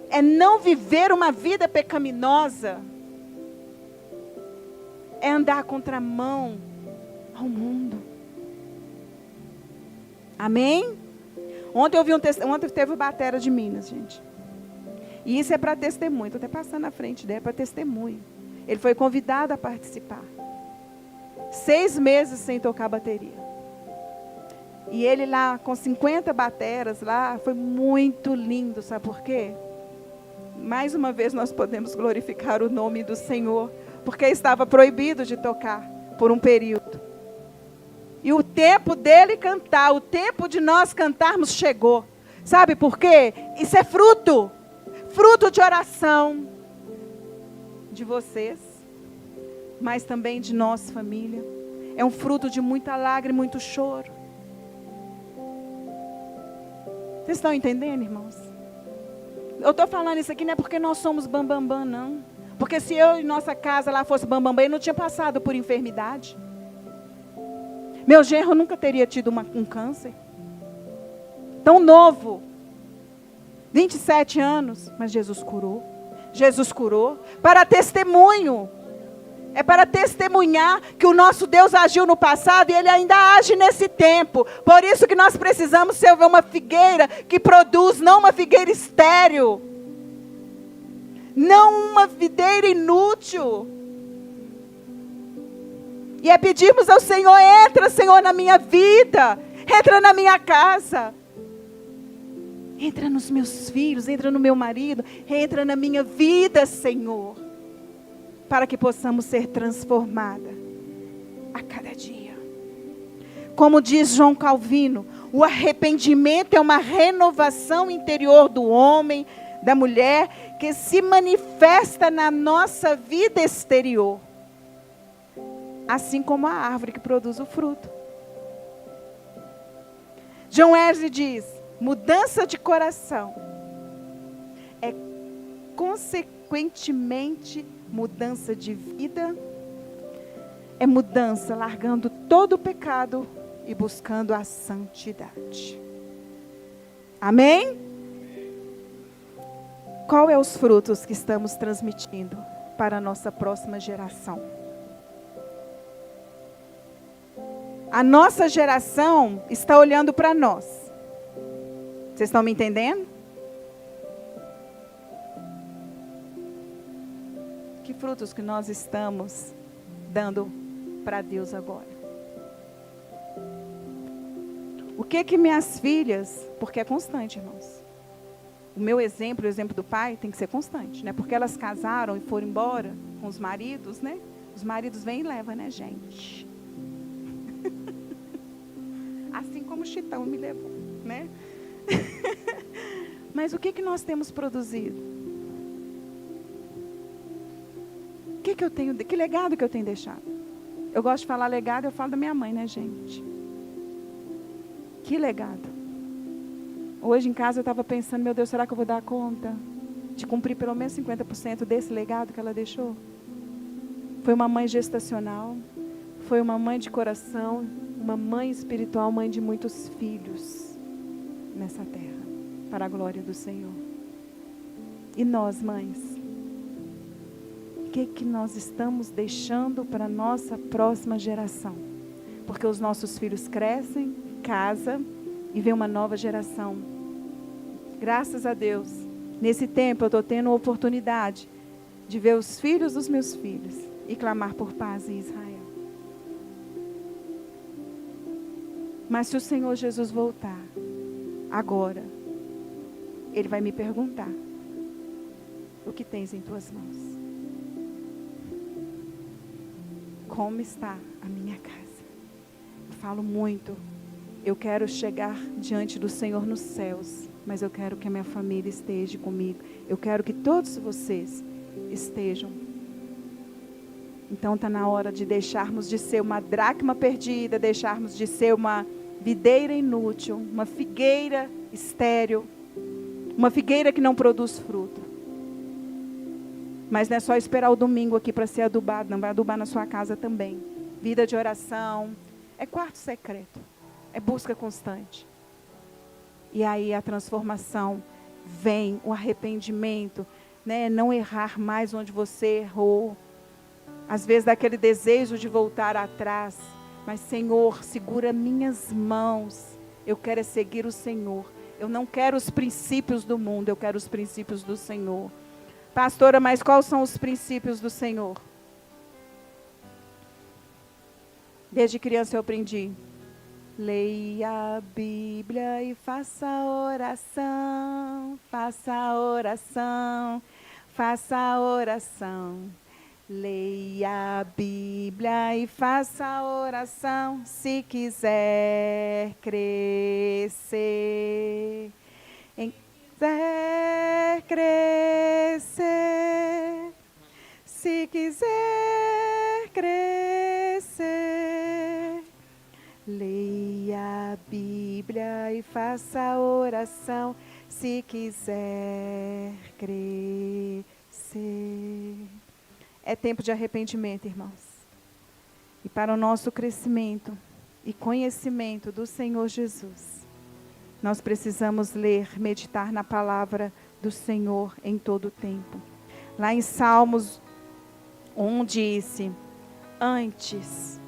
é não viver uma vida pecaminosa, é andar contramão ao mundo. Amém? Ontem teve o Batera de Minas, gente. E isso é para testemunho, estou até passando na frente dele, é para testemunho. Ele foi convidado a participar. 6 meses sem tocar bateria. E ele lá com 50 bateras lá, foi muito lindo, sabe por quê? Mais uma vez nós podemos glorificar o nome do Senhor, porque estava proibido de tocar por um período. E o tempo dele cantar, o tempo de nós cantarmos chegou. Sabe por quê? Isso é fruto de oração de vocês, mas também de nossa família. É um fruto de muita lágrima, muito choro. Vocês estão entendendo, irmãos? Eu estou falando isso aqui não é porque nós somos bambambam, não. Porque se eu e nossa casa lá fosse bambambam, eu não tinha passado por enfermidade. Meu genro nunca teria tido um câncer. Tão novo. 27 anos, mas Jesus curou. Jesus curou para testemunho. É para testemunhar que o nosso Deus agiu no passado e Ele ainda age nesse tempo. Por isso que nós precisamos ser uma figueira que produz, não uma figueira estéril. Não uma videira inútil. E é pedirmos ao Senhor, entra, Senhor, na minha vida. Entra na minha casa. Entra nos meus filhos, entra no meu marido. Entra na minha vida, Senhor. Para que possamos ser transformadas a cada dia. Como diz João Calvino, o arrependimento é uma renovação interior do homem, da mulher, que se manifesta na nossa vida exterior. Assim como a árvore que produz o fruto. John Wesley diz, mudança de coração é consequentemente mudança de vida, é mudança largando todo o pecado e buscando a santidade. Amém? Qual é os frutos que estamos transmitindo para a nossa próxima geração? A nossa geração está olhando para nós. Vocês estão me entendendo? Que frutos que nós estamos dando para Deus agora? O que minhas filhas, porque é constante, irmãos. O meu exemplo, o exemplo do pai, tem que ser constante, né? Porque elas casaram e foram embora com os maridos, né? Os maridos vêm e levam, né, gente? Assim como o Chitão me levou, né? Mas o que nós temos produzido? Que eu tenho, que legado que eu tenho deixado? Eu gosto de falar legado, eu falo da minha mãe, né, gente? Que legado. Hoje em casa eu estava pensando, meu Deus, será que eu vou dar conta de cumprir pelo menos 50% desse legado que ela deixou? Foi uma mãe gestacional, foi uma mãe de coração, uma mãe espiritual, mãe de muitos filhos nessa terra, para a glória do Senhor. E nós, mães, o que nós estamos deixando para a nossa próxima geração? Porque os nossos filhos crescem, casam e vem uma nova geração. Graças a Deus, nesse tempo eu estou tendo a oportunidade de ver os filhos dos meus filhos e clamar por paz em Israel. Mas se o Senhor Jesus voltar agora, Ele vai me perguntar: o que tens em tuas mãos? Como está a minha casa? Eu falo muito. Eu quero chegar diante do Senhor nos céus, mas eu quero que a minha família esteja comigo. Eu quero que todos vocês estejam. Então está na hora de deixarmos de ser uma dracma perdida, deixarmos de ser uma videira inútil, uma figueira estéril, uma figueira que não produz fruto. Mas não é só esperar o domingo aqui para ser adubado, não, vai adubar na sua casa também. Vida de oração, é quarto secreto, é busca constante. E aí a transformação vem, o arrependimento, né? Não errar mais onde você errou. Às vezes dá aquele desejo de voltar atrás. Mas Senhor, segura minhas mãos. Eu quero é seguir o Senhor. Eu não quero os princípios do mundo, eu quero os princípios do Senhor. Pastora, mas quais são os princípios do Senhor? Desde criança eu aprendi. Leia a Bíblia e faça oração, faça oração, faça oração. Leia a Bíblia e faça oração, se quiser crescer. Quiser crescer, se quiser crescer. Leia a Bíblia e faça oração, se quiser crescer. É tempo de arrependimento, irmãos. E para o nosso crescimento e conhecimento do Senhor Jesus, nós precisamos ler, meditar na palavra do Senhor em todo o tempo. Lá em Salmos 1 disse: antes,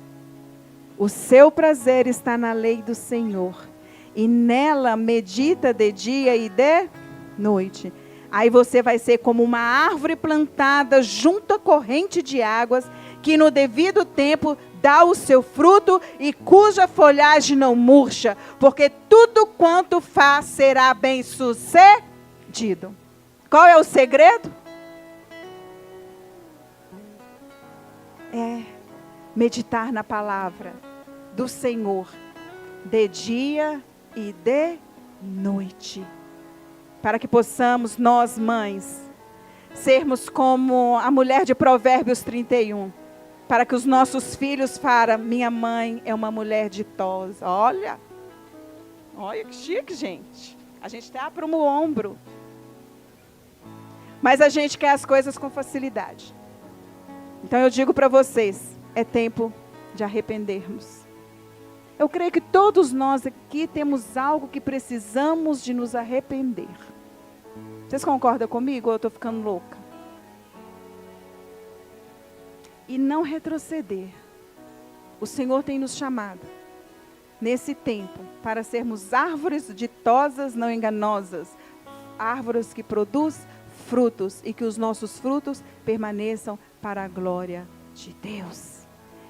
o seu prazer está na lei do Senhor, e nela medita de dia e de noite. Aí você vai ser como uma árvore plantada junto à corrente de águas, que no devido tempo dá o seu fruto e cuja folhagem não murcha, porque tudo quanto faz será bem sucedido. Qual é o segredo? meditar na palavra do Senhor de dia e de noite, para que possamos, nós mães, sermos como a mulher de Provérbios 31, para que os nossos filhos falem: minha mãe é uma mulher ditosa. Olha que chique, gente. A gente até apruma o ombro, mas a gente quer as coisas com facilidade. Então eu digo para vocês, é tempo de arrependermos. Eu creio que todos nós aqui temos algo que precisamos de nos arrepender. Vocês concordam comigo ou eu estou ficando louca? E não retroceder. O Senhor tem nos chamado, nesse tempo, para sermos árvores ditosas, não enganosas. Árvores que produzem frutos e que os nossos frutos permaneçam para a glória de Deus.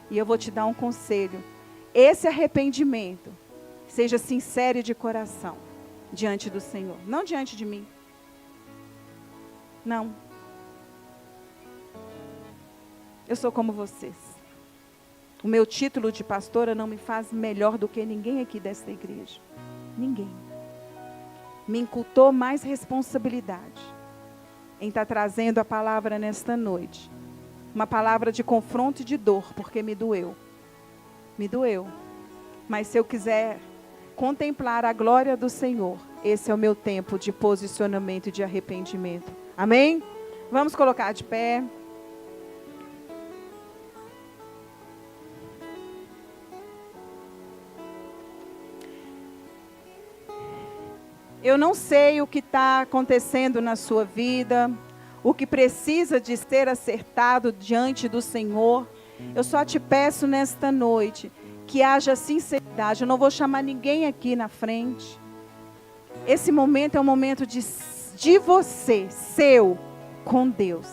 E eu vou te dar um conselho. Esse arrependimento, seja sincero e de coração, diante do Senhor. Não diante de mim. Não. Eu sou como vocês. O meu título de pastora não me faz melhor do que ninguém aqui desta igreja. Ninguém. Me incultou mais responsabilidade em estar trazendo a palavra nesta noite. Uma palavra de confronto e de dor, porque me doeu. Me doeu. Mas se eu quiser contemplar a glória do Senhor, esse é o meu tempo de posicionamento e de arrependimento. Amém? Vamos colocar de pé. Eu não sei o que está acontecendo na sua vida, o que precisa de ser acertado diante do Senhor. Eu só te peço nesta noite que haja sinceridade. Eu não vou chamar ninguém aqui na frente. Esse momento é um momento de você, seu, com Deus.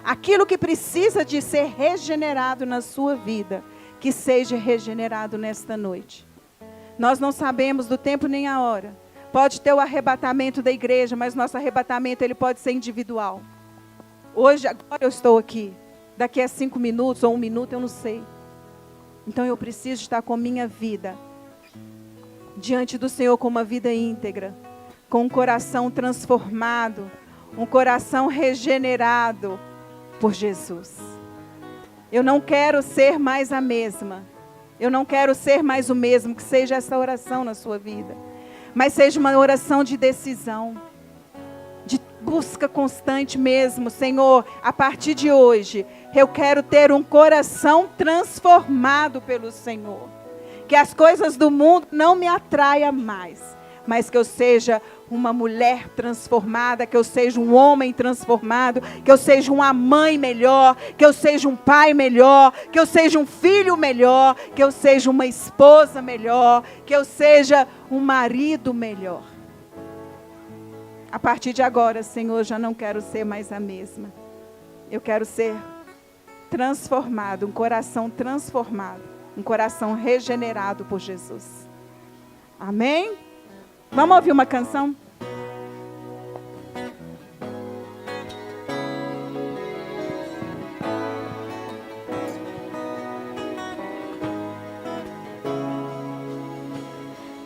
Aquilo que precisa de ser regenerado na sua vida, que seja regenerado nesta noite. Nós não sabemos do tempo nem a hora. Pode ter o arrebatamento da igreja, mas nosso arrebatamento ele pode ser individual. Hoje, agora eu estou aqui. Daqui a 5 minutos ou 1 minuto, eu não sei. Então eu preciso estar com minha vida diante do Senhor com uma vida íntegra, com um coração transformado, um coração regenerado por Jesus. Eu não quero ser mais a mesma. Eu não quero ser mais o mesmo. Que seja essa oração na sua vida. Mas seja uma oração de decisão, de busca constante mesmo. Senhor, a partir de hoje, eu quero ter um coração transformado pelo Senhor. Que as coisas do mundo não me atraiam mais, mas que eu seja uma mulher transformada, que eu seja um homem transformado, que eu seja uma mãe melhor, que eu seja um pai melhor, que eu seja um filho melhor, que eu seja uma esposa melhor, que eu seja um marido melhor. A partir de agora, Senhor, já não quero ser mais a mesma. Eu quero ser transformado, um coração transformado, um coração regenerado por Jesus. Amém? Vamos ouvir uma canção?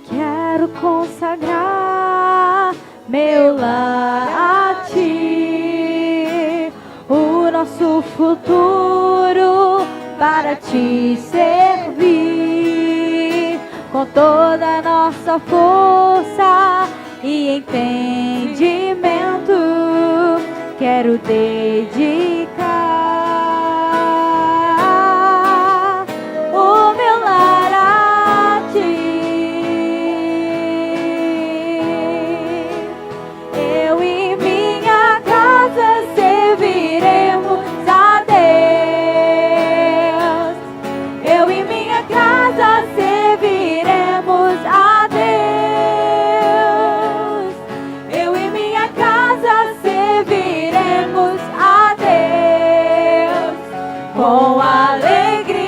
Quero consagrar meu lar a Ti, o nosso futuro para Te servir, com toda a nossa força e entendimento, quero dedicar o meu lar a Ti. Eu e minha casa serviremos a Deus. Eu e minha casa serviremos a Deus. Eu e minha casa serviremos a Deus com alegria.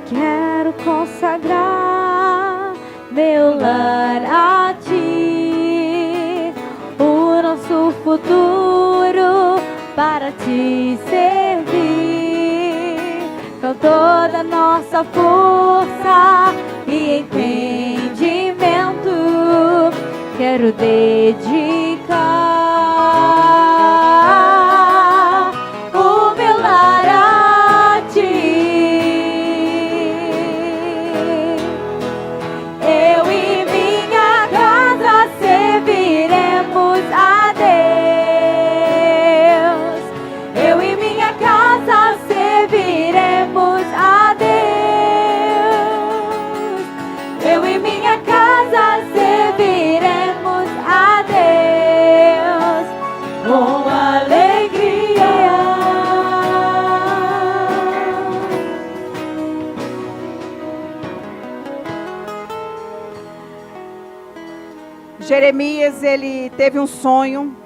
Quero consagrar meu lar a Ti, o nosso futuro para te servir. Com toda a nossa força e entendimento, quero dedicar o meu lar a ti. Eu e minha casa serviremos a Deus. Eu e minha casa serviremos a Deus. Eu e minha casa serviremos a Deus com alegria. Jeremias, ele teve um sonho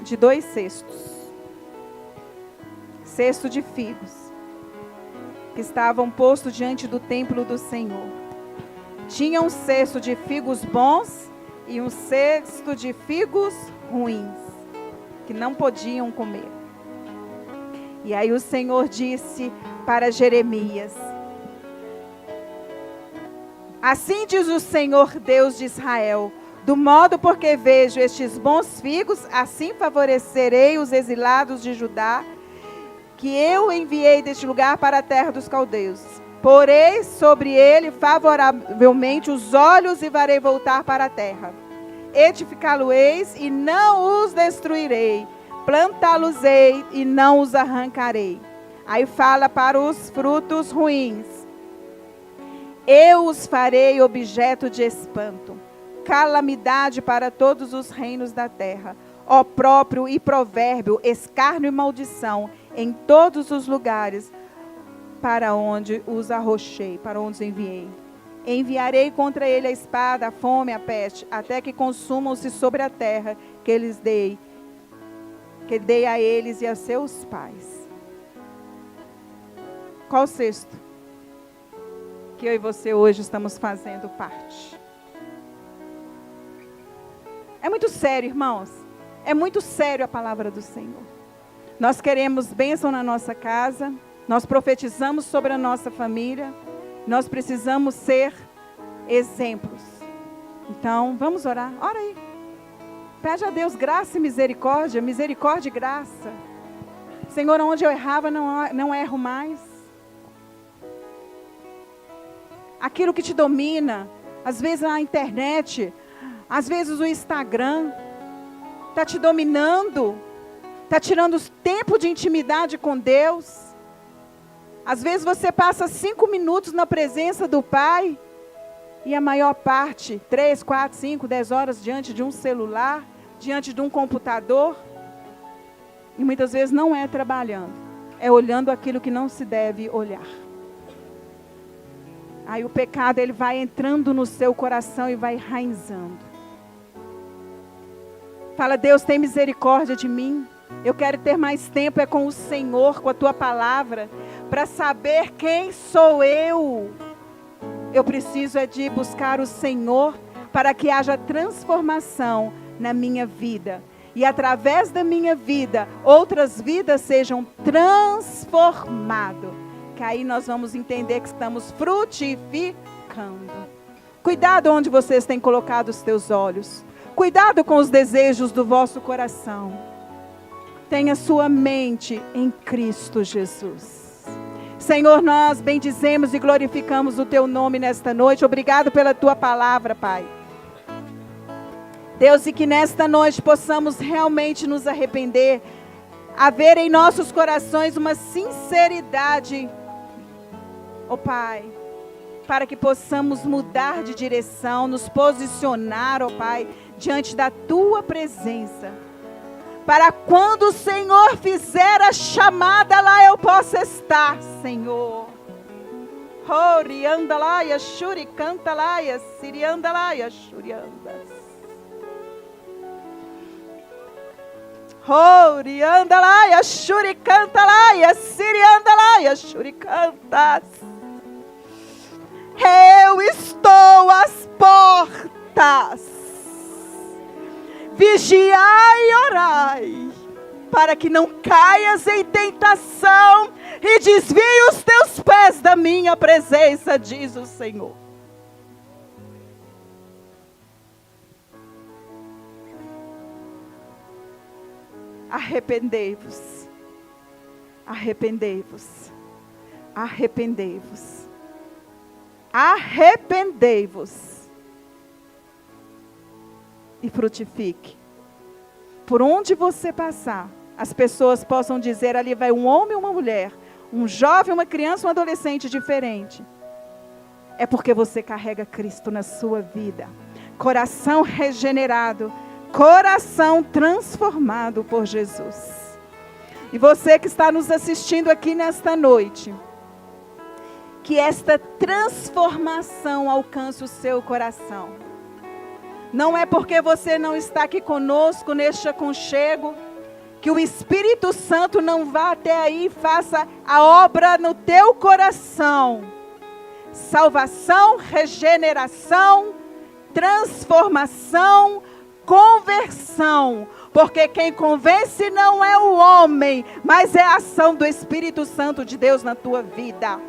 de 2 cestos. Cesto de figos, que estavam postos diante do templo do Senhor. Tinha um cesto de figos bons e um cesto de figos ruins, que não podiam comer. E aí o Senhor disse para Jeremias: assim diz o Senhor Deus de Israel, do modo porque vejo estes bons figos, assim favorecerei os exilados de Judá, que eu enviei deste lugar para a terra dos caldeus. Porei sobre ele favoravelmente os olhos e farei voltar para a terra. Edificá-lo-eis e não os destruirei. Plantá-los-ei e não os arrancarei. Aí fala para os frutos ruins: eu os farei objeto de espanto, calamidade para todos os reinos da terra, opróbrio e provérbio, escárnio e maldição, em todos os lugares para onde os arrochei, para onde os enviei. Enviarei contra ele a espada, a fome, a peste, até que consumam-se sobre a terra que dei a eles e a seus pais. Qual o cesto que eu e você hoje estamos fazendo parte? É muito sério, irmãos. É muito sério a palavra do Senhor. Nós queremos bênção na nossa casa. Nós profetizamos sobre a nossa família. Nós precisamos ser exemplos. Então, vamos orar. Ora aí. Pede a Deus graça e misericórdia. Misericórdia e graça. Senhor, onde eu errava, não erro mais. Aquilo que te domina, às vezes a internet, às vezes o Instagram, está te dominando, está tirando o tempo de intimidade com Deus. Às vezes você passa 5 minutos na presença do Pai, e a maior parte, 3, 4, 5, 10 horas diante de um celular, diante de um computador, e muitas vezes não é trabalhando, é olhando aquilo que não se deve olhar. Aí o pecado, ele vai entrando no seu coração e vai enraizando. Fala: Deus, tem misericórdia de mim. Eu quero ter mais tempo com o Senhor, com a Tua palavra, para saber quem sou eu. Eu preciso de buscar o Senhor para que haja transformação na minha vida. E através da minha vida, outras vidas sejam transformadas. Que aí nós vamos entender que estamos frutificando. Cuidado onde vocês têm colocado os teus olhos. Cuidado com os desejos do vosso coração. Tenha sua mente em Cristo Jesus. Senhor, nós bendizemos e glorificamos o Teu nome nesta noite. Obrigado pela Tua palavra, Pai. Deus, e que nesta noite possamos realmente nos arrepender. Haver em nossos corações uma sinceridade, ó Pai, para que possamos mudar de direção, nos posicionar, ó Pai, diante da Tua presença. Para quando o Senhor fizer a chamada, lá eu possa estar, Senhor. Oriandalaia, shuricantalaia, siriandalaia, shuriandas. Oriandalaia, shuricantalaia, siriandalaia, shuricantas. Eu estou às portas. vigiai e orai, para que não caias em tentação e desvie os teus pés da minha presença, diz o Senhor. Arrependei-vos, arrependei-vos, arrependei-vos, arrependei-vos e frutifique. Por onde você passar, as pessoas possam dizer: ali vai um homem e uma mulher, um jovem, uma criança, um adolescente diferente. É porque você carrega Cristo na sua vida. Coração regenerado, coração transformado por Jesus. E você que está nos assistindo aqui nesta noite, que esta transformação alcance o seu coração. Não é porque você não está aqui conosco neste aconchego, que o Espírito Santo não vá até aí e faça a obra no teu coração. Salvação, regeneração, transformação, conversão. Porque quem convence não é o homem, mas é a ação do Espírito Santo de Deus na tua vida.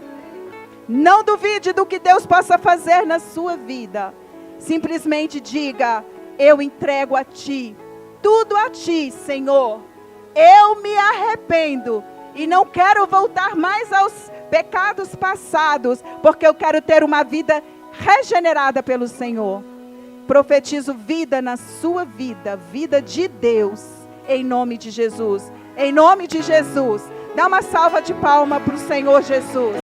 Não duvide do que Deus possa fazer na sua vida. Simplesmente diga: eu entrego a Ti, tudo a Ti, Senhor. Eu me arrependo e não quero voltar mais aos pecados passados, porque eu quero ter uma vida regenerada pelo Senhor. Profetizo vida na sua vida, vida de Deus, em nome de Jesus. Em nome de Jesus. Dá uma salva de palmas para o Senhor Jesus.